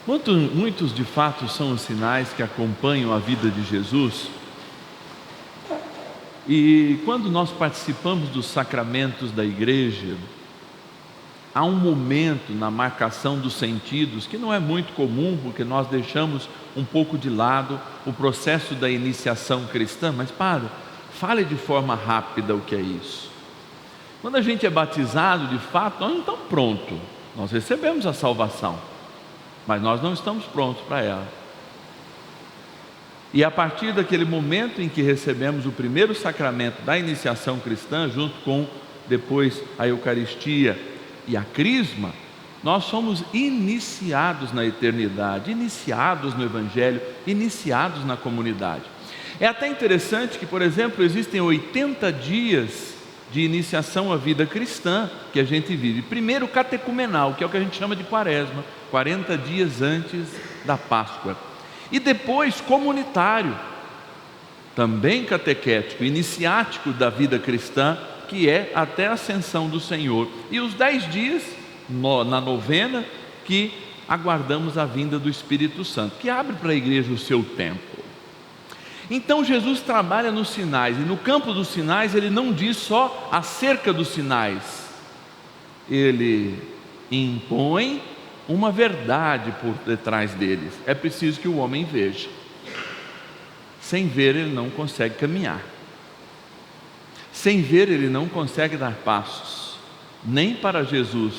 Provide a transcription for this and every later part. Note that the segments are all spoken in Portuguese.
Muitos de fato são os sinais que acompanham a vida de Jesus. E quando nós participamos dos sacramentos da igreja, há um momento na marcação dos sentidos que não é muito comum, porque nós deixamos um pouco de lado o processo da iniciação cristã. Mas padre, fale de forma rápida o que é isso. Quando a gente é batizado, de fato, nós não estamos prontos. Nós recebemos a salvação, mas nós não estamos prontos para ela. E a partir daquele momento em que recebemos o primeiro sacramento da iniciação cristã, junto com depois a Eucaristia e a Crisma, nós somos iniciados na eternidade, iniciados no Evangelho, iniciados na comunidade. É até interessante que, por exemplo, existem 80 dias de iniciação à vida cristã que a gente vive. Primeiro, catecumenal, que é o que a gente chama de quaresma, 40 dias antes da Páscoa. E depois, comunitário, também catequético, iniciático da vida cristã, que é até a ascensão do Senhor. E os 10 dias, na novena, que aguardamos a vinda do Espírito Santo, que abre para a igreja o seu tempo. Então Jesus trabalha nos sinais, e no campo dos sinais ele não diz só acerca dos sinais, ele impõe uma verdade por detrás deles. É preciso que o homem veja. Sem ver ele não consegue caminhar. Sem ver ele não consegue dar passos, nem para Jesus.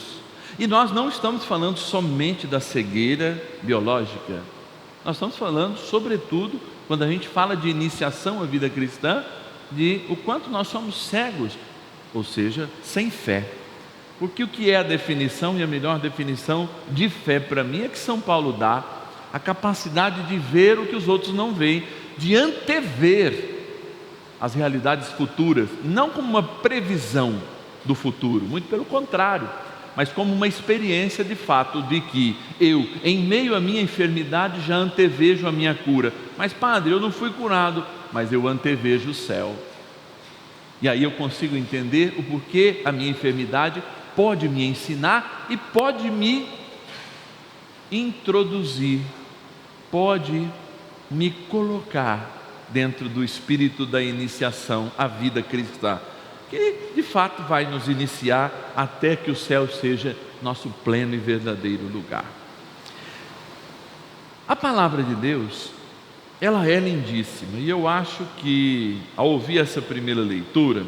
E nós não estamos falando somente da cegueira biológica. Nós estamos falando, sobretudo, quando a gente fala de iniciação à vida cristã, de o quanto nós somos cegos, ou seja, sem fé. Porque o que é a definição, e a melhor definição de fé para mim é que São Paulo dá: a capacidade de ver o que os outros não veem, de antever as realidades futuras, não como uma previsão do futuro, muito pelo contrário, mas como uma experiência de fato de que eu, em meio à minha enfermidade, já antevejo a minha cura. Mas padre, eu não fui curado, mas eu antevejo o céu. E aí eu consigo entender o porquê a minha enfermidade pode me ensinar e pode me introduzir, pode me colocar dentro do espírito da iniciação à vida cristã, que de fato vai nos iniciar até que o céu seja nosso pleno e verdadeiro lugar. A palavra de Deus, ela é lindíssima, e eu acho que ao ouvir essa primeira leitura,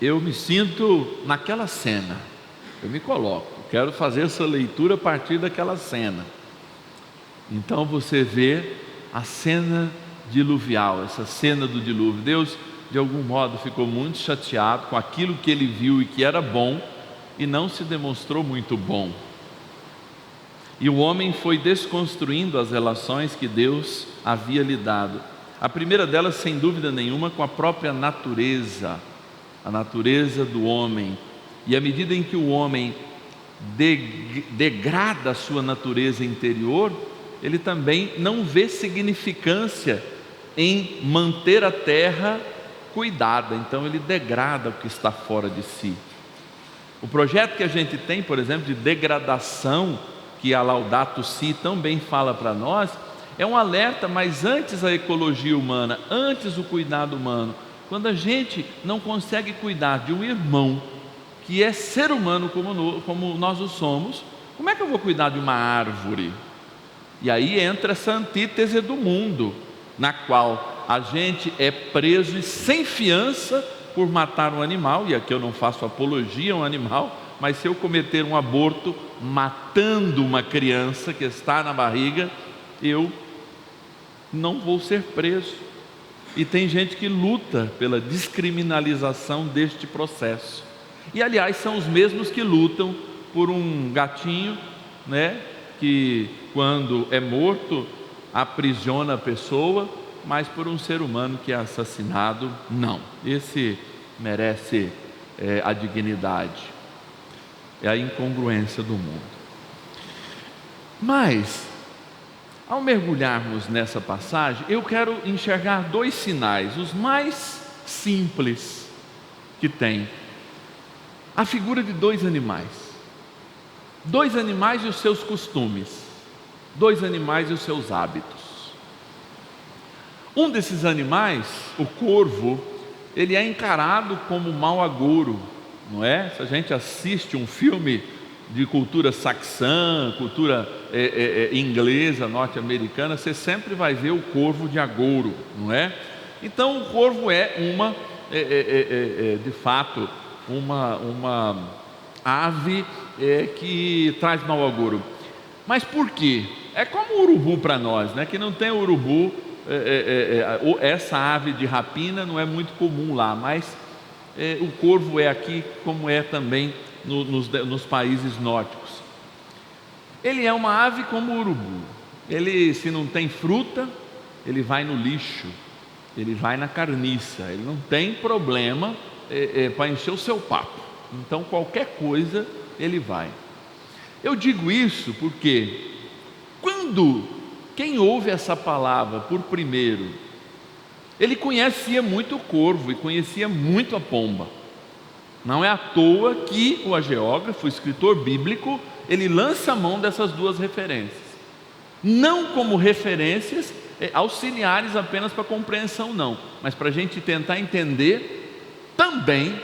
eu me sinto naquela cena, eu me coloco, quero fazer essa leitura a partir daquela cena. Então você vê a cena diluvial, essa cena do dilúvio. Deus, de algum modo, ficou muito chateado com aquilo que ele viu e que era bom, e não se demonstrou muito bom. E o homem foi desconstruindo as relações que Deus havia lhe dado. A primeira delas, sem dúvida nenhuma, com a própria natureza, a natureza do homem. E à medida em que o homem degrada a sua natureza interior, ele também não vê significância em manter a terra cuidada, então ele degrada o que está fora de si. O projeto que a gente tem, por exemplo, de degradação, que a Laudato Si tão bem fala para nós, é um alerta, mas antes a ecologia humana, antes o cuidado humano. Quando a gente não consegue cuidar de um irmão que é ser humano como nós o somos, como é que eu vou cuidar de uma árvore? E aí entra essa antítese do mundo, na qual a gente é preso e sem fiança por matar um animal. E aqui eu não faço apologia a um animal, mas se eu cometer um aborto matando uma criança que está na barriga, eu não vou ser preso. E tem gente que luta pela descriminalização deste processo. E aliás, são os mesmos que lutam por um gatinho, que quando é morto aprisiona a pessoa, mas por um ser humano que é assassinado, não. Esse merece a dignidade. É a incongruência do mundo. Mas, ao mergulharmos nessa passagem, eu quero enxergar 2 sinais, os mais simples que tem. A figura de 2 animais. 2 animais e os seus costumes. dois animais e os seus hábitos. Um desses animais, o corvo, ele é encarado como mau agouro, não é? Se a gente assiste um filme de cultura saxã, cultura inglesa, norte-americana, você sempre vai ver o corvo de agouro, não é? Então o corvo é de fato uma ave que traz mau agouro. Mas por quê? É como o urubu para nós, né? Que não tem urubu, essa ave de rapina não é muito comum lá, mas o corvo é aqui, como é também nos países nórdicos. Ele é uma ave como o urubu. Ele, se não tem fruta, ele vai no lixo, ele vai na carniça, ele não tem problema para encher o seu papo. Então qualquer coisa ele vai. Eu digo isso porque quem ouve essa palavra por primeiro, ele conhecia muito o corvo e conhecia muito a pomba. Não é à toa que o hagiógrafo, o escritor bíblico, ele lança a mão dessas duas referências, não como referências auxiliares apenas para a compreensão, não, mas para a gente tentar entender também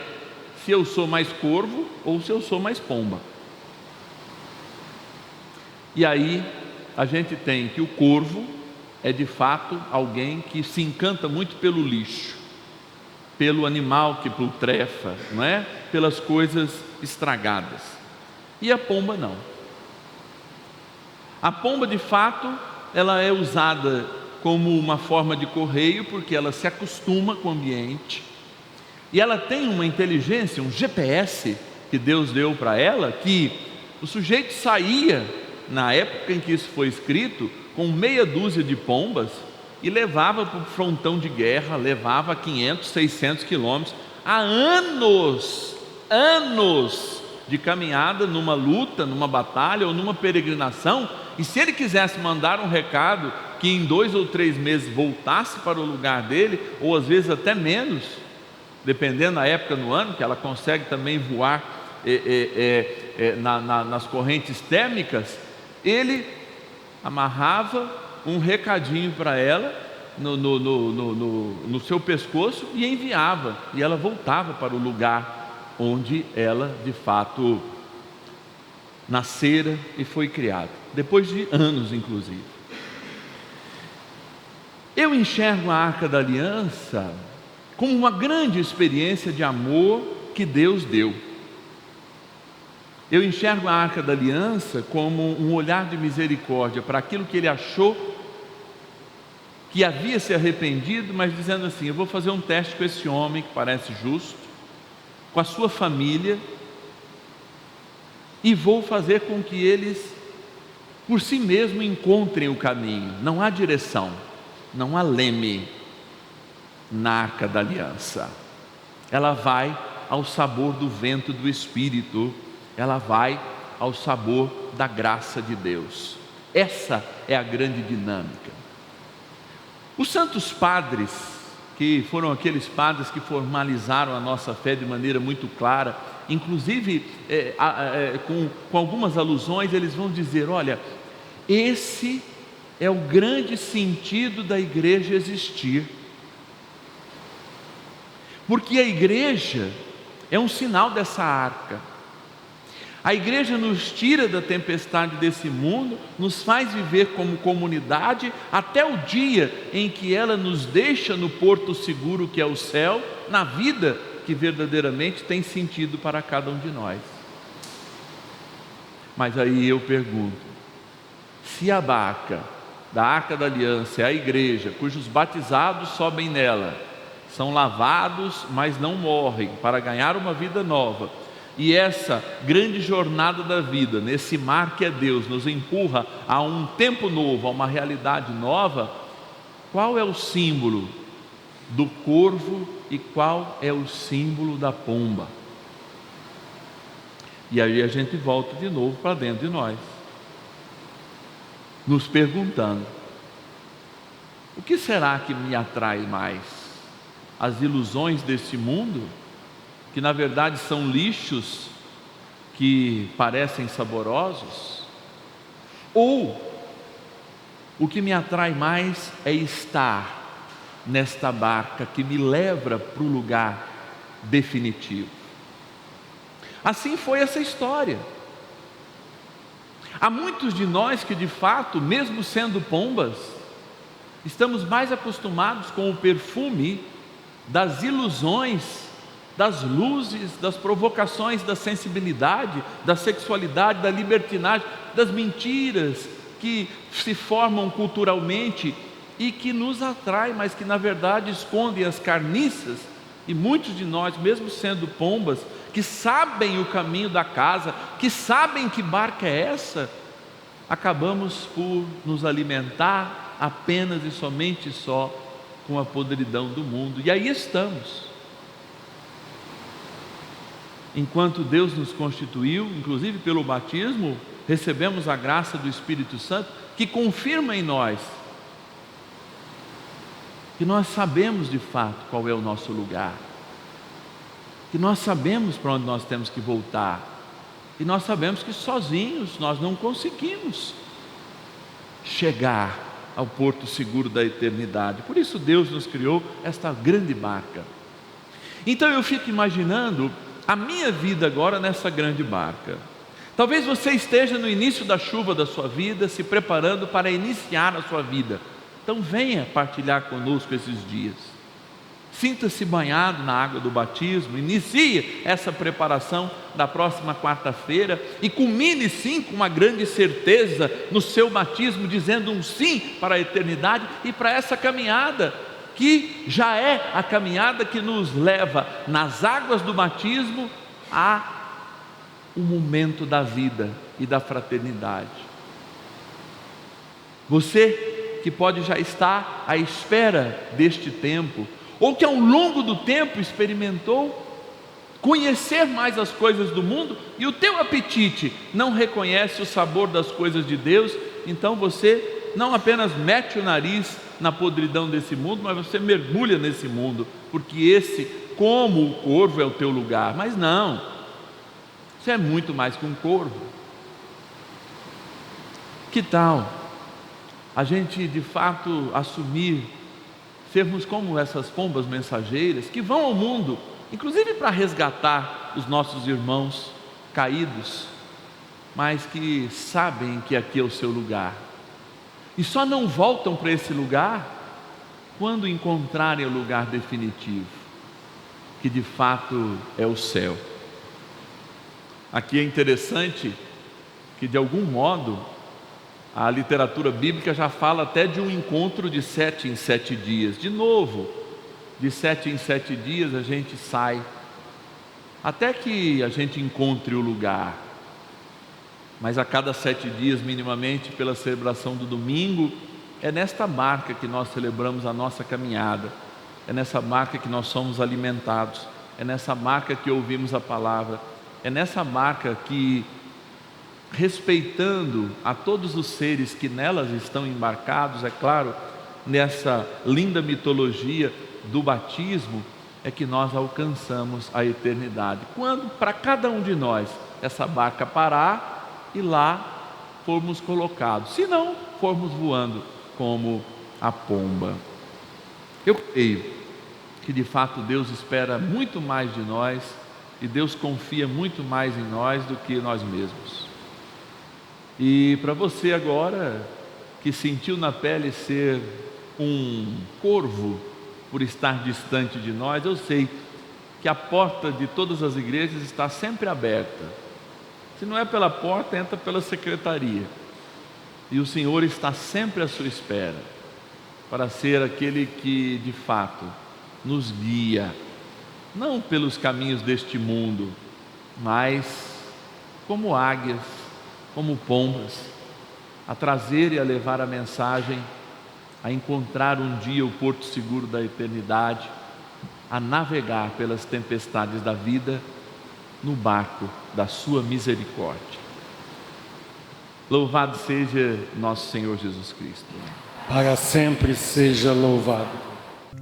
se eu sou mais corvo ou se eu sou mais pomba. E aí a gente tem que o corvo é de fato alguém que se encanta muito pelo lixo, pelo animal que putrefa, não é? Pelas coisas estragadas. E a pomba não. A pomba de fato, ela é usada como uma forma de correio, porque ela se acostuma com o ambiente, e ela tem uma inteligência, um GPS que Deus deu para ela, que o sujeito saía, na época em que isso foi escrito, com meia dúzia de pombas e levava para o frontão de guerra, levava 500, 600 quilômetros, há anos de caminhada, numa luta, numa batalha ou numa peregrinação. E se ele quisesse mandar um recado que em 2 ou 3 meses voltasse para o lugar dele, ou às vezes até menos, dependendo da época no ano, que ela consegue também voar nas correntes térmicas, ele amarrava um recadinho para ela no seu pescoço e enviava, e ela voltava para o lugar onde ela de fato nascera e foi criada, depois de anos inclusive. Eu enxergo a Arca da Aliança como uma grande experiência de amor que Deus deu. Eu enxergo a Arca da Aliança como um olhar de misericórdia para aquilo que ele achou que havia se arrependido, mas dizendo assim: eu vou fazer um teste com esse homem que parece justo, com a sua família, e vou fazer com que eles por si mesmos encontrem o caminho. Não há direção, não há leme na Arca da Aliança. Ela vai ao sabor do vento do Espírito, ela vai ao sabor da graça de Deus. Essa é a grande dinâmica. Os santos padres, que foram aqueles padres que formalizaram a nossa fé de maneira muito clara, inclusive com algumas alusões, eles vão dizer: olha, esse é o grande sentido da igreja existir, porque a igreja é um sinal dessa arca. A igreja nos tira da tempestade desse mundo, nos faz viver como comunidade, até o dia em que ela nos deixa no porto seguro que é o céu, na vida que verdadeiramente tem sentido para cada um de nós. Mas aí eu pergunto: se a barca da Arca da Aliança é a igreja, cujos batizados sobem nela, são lavados, mas não morrem, para ganhar uma vida nova, e essa grande jornada da vida, nesse mar que é Deus, nos empurra a um tempo novo, a uma realidade nova, qual é o símbolo do corvo e qual é o símbolo da pomba? E aí a gente volta de novo para dentro de nós, nos perguntando: o que será que me atrai mais? As ilusões desse mundo, que na verdade são lixos que parecem saborosos, ou O que me atrai mais é estar nesta barca que me leva para o lugar definitivo. Assim foi essa história. Há muitos de nós que de fato, mesmo sendo pombas, estamos mais acostumados com o perfume das ilusões, das luzes, das provocações da sensibilidade, da sexualidade, da libertinagem, das mentiras que se formam culturalmente e que nos atraem, mas que na verdade escondem as carniças. E muitos de nós, mesmo sendo pombas, que sabem o caminho da casa, que sabem que barca é essa, acabamos por nos alimentar apenas e somente só com a podridão do mundo. E aí estamos. Enquanto Deus nos constituiu, inclusive pelo batismo, recebemos a graça do Espírito Santo, que confirma em nós que nós sabemos de fato qual é o nosso lugar, que nós sabemos para onde nós temos que voltar, e nós sabemos que sozinhos nós não conseguimos chegar ao porto seguro da eternidade. Por isso Deus nos criou esta grande barca. Então eu fico imaginando a minha vida agora nessa grande barca. Talvez você esteja no início da chuva da sua vida, se preparando para iniciar a sua vida. Então venha partilhar conosco esses dias. Sinta-se banhado na água do batismo, inicie essa preparação da próxima quarta-feira e culmine sim com uma grande certeza no seu batismo, dizendo um sim para a eternidade e para essa caminhada, que já é a caminhada que nos leva nas águas do batismo a o momento da vida e da fraternidade. Você que pode já estar à espera deste tempo, ou que ao longo do tempo experimentou conhecer mais as coisas do mundo, e o teu apetite não reconhece o sabor das coisas de Deus, então você não apenas mete o nariz na podridão desse mundo, mas você mergulha nesse mundo, porque esse, como o corvo, é o teu lugar. Mas não, você é muito mais que um corvo. Que tal a gente de fato assumir, sermos como essas pombas mensageiras que vão ao mundo, inclusive para resgatar os nossos irmãos caídos, mas que sabem que aqui é o seu lugar, e só não voltam para esse lugar quando encontrarem o lugar definitivo, que de fato é o céu. Aqui é interessante que, de algum modo, a literatura bíblica já fala até de um encontro de 7 em 7 dias. De novo, de 7 em 7 dias a gente sai, até que a gente encontre o lugar. Mas a cada 7 dias, minimamente, pela celebração do domingo, é nesta barca que nós celebramos a nossa caminhada, é nessa barca que nós somos alimentados, é nessa barca que ouvimos a palavra, é nessa barca que, respeitando a todos os seres que nelas estão embarcados, é claro, nessa linda mitologia do batismo, é que nós alcançamos a eternidade. Quando para cada um de nós essa barca parar e lá formos colocados, se não formos voando como a pomba. Eu creio que de fato Deus espera muito mais de nós e Deus confia muito mais em nós do que nós mesmos. E para você agora, que sentiu na pele ser um corvo por estar distante de nós, eu sei que a porta de todas as igrejas está sempre aberta. Se não é pela porta, entra pela secretaria. E o Senhor está sempre à sua espera, para ser aquele que de fato nos guia, não pelos caminhos deste mundo, mas como águias, como pombas, a trazer e a levar a mensagem, a encontrar um dia o porto seguro da eternidade, a navegar pelas tempestades da vida no barco da sua misericórdia. Louvado seja nosso Senhor Jesus Cristo. Para sempre seja louvado.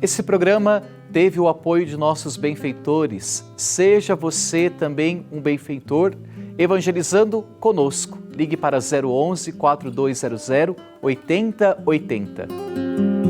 Esse programa teve o apoio de nossos benfeitores. Seja você também um benfeitor evangelizando conosco. Ligue para 011 4200 8080.